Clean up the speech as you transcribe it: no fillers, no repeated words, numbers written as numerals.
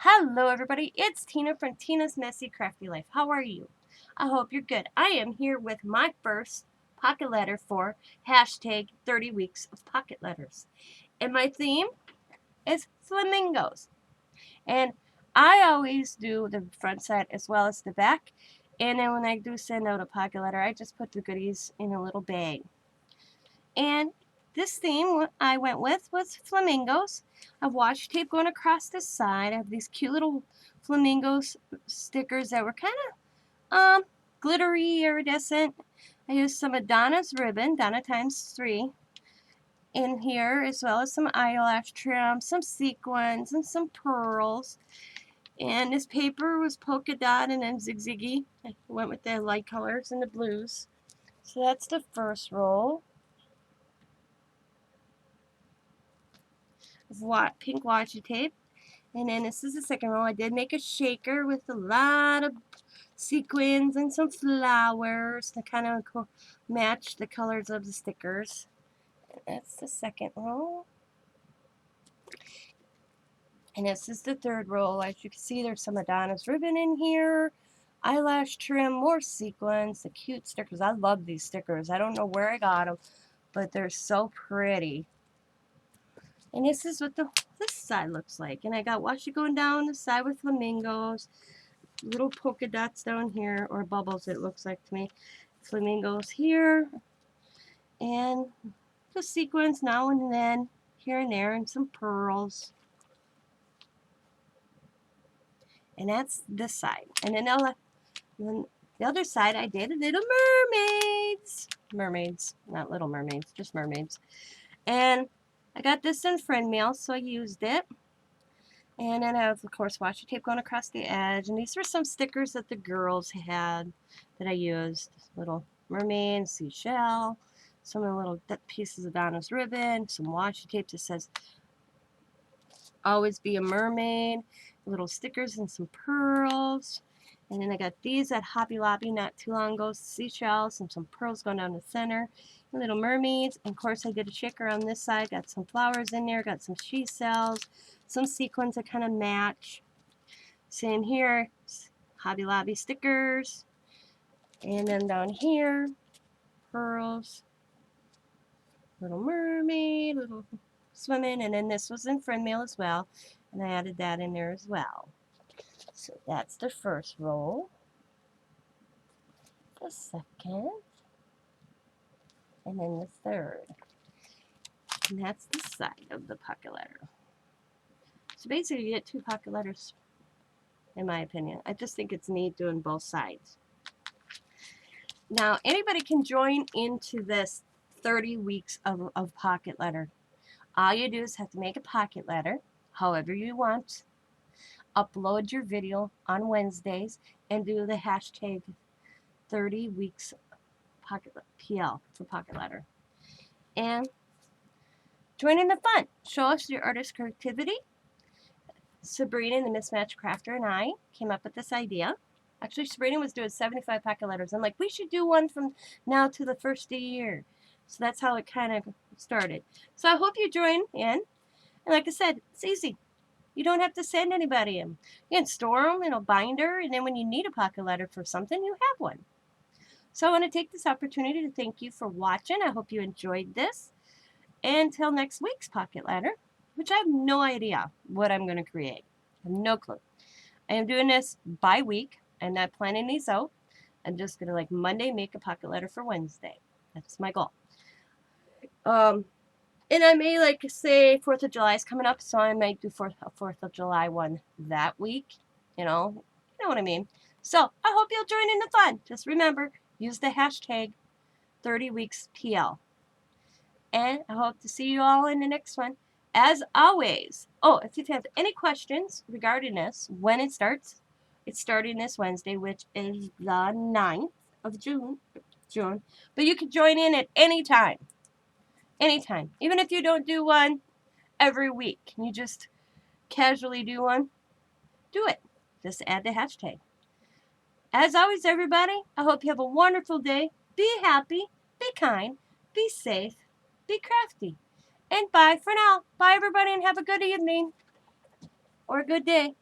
Hello everybody, it's Tina from Tina's Messy Crafty Life. How are you? I hope you're good. I am here with my first pocket letter for hashtag 30 weeks of pocket letters. And my theme is flamingos. And I always do the front side as well as the back. And then when I do send out a pocket letter, I just put the goodies in a little bag. And this theme I went with was flamingos. I have washi tape going across the side. I have these cute little flamingos stickers that were kind of glittery, iridescent. I used some Adonna's ribbon, Donna times 3, in here, as well as some eyelash trim, some sequins, and some pearls. And this paper was polka dot and then zigzaggy. I went with the light colors and the blues. So that's the first roll. Pink washi tape. And then this is the second roll. I did make a shaker with a lot of sequins and some flowers to kind of match the colors of the stickers. And that's the second roll. And this is the third roll. As you can see, there's some Adonna's ribbon in here, eyelash trim, more sequins, the cute stickers. I love these stickers. I don't know where I got them, but they're so pretty. And this is what this side looks like. And I got washi going down the side with flamingos, little polka dots down here, or bubbles it looks like to me. Flamingos here, and the sequins now and then, here and there, and some pearls. And that's this side. And then the other side, I did a little mermaids. Mermaids, not little mermaids, just mermaids. And I got this in friend mail, so I used it. And then I have, of course, washi tape going across the edge. And these were some stickers that the girls had that I used. Little mermaid, seashell, some of the little pieces of Donna's ribbon, some washi tape that says, always be a mermaid, little stickers and some pearls. And then I got these at Hobby Lobby not too long ago, seashells and some pearls going down the center. Little mermaids. And of course I did a shaker on this side, got some flowers in there, got some she cells, some sequins that kind of match. Same here, Hobby Lobby stickers. And then down here, pearls, little mermaid, little swimming, and then this was in friend mail as well. And I added that in there as well. So that's the first roll. The second. And then the third. And that's the side of the pocket letter. So basically you get 2 pocket letters, in my opinion. I just think it's neat doing both sides. Now, anybody can join into this 30 weeks of pocket letter. All you do is have to make a pocket letter, however you want, upload your video on Wednesdays, and do the hashtag 30 weeks pocket PL for pocket letter. And join in the fun. Show us your artist creativity. Sabrina, the Mismatch crafter, and I came up with this idea. Actually, Sabrina was doing 75 pocket letters. I'm like, we should do one from now to the first of the year. So that's how it kind of started. So I hope you join in. And like I said, it's easy. You don't have to send anybody them. You can store them in a binder, and then when you need a pocket letter for something, you have one. So I want to take this opportunity to thank you for watching. I hope you enjoyed this. Until next week's pocket letter, which I have no idea what I'm going to create. I have no clue. I am doing this by week. I'm not planning these out. I'm just going to, like, Monday make a pocket letter for Wednesday. That's my goal. And I may, like, say 4th of July is coming up, so I might do 4th of July one that week. You know what I mean. So I hope you'll join in the fun. Just remember, use the hashtag 30weekspl. And I hope to see you all in the next one. As always, if you have any questions regarding this, when it starts, it's starting this Wednesday, which is the 9th of June. But you can join in at any time. Anytime. Even if you don't do one every week, you just casually do one, do it. Just add the hashtag. As always, everybody, I hope you have a wonderful day. Be happy, be kind, be safe, be crafty. And bye for now. Bye, everybody, and have a good evening or a good day.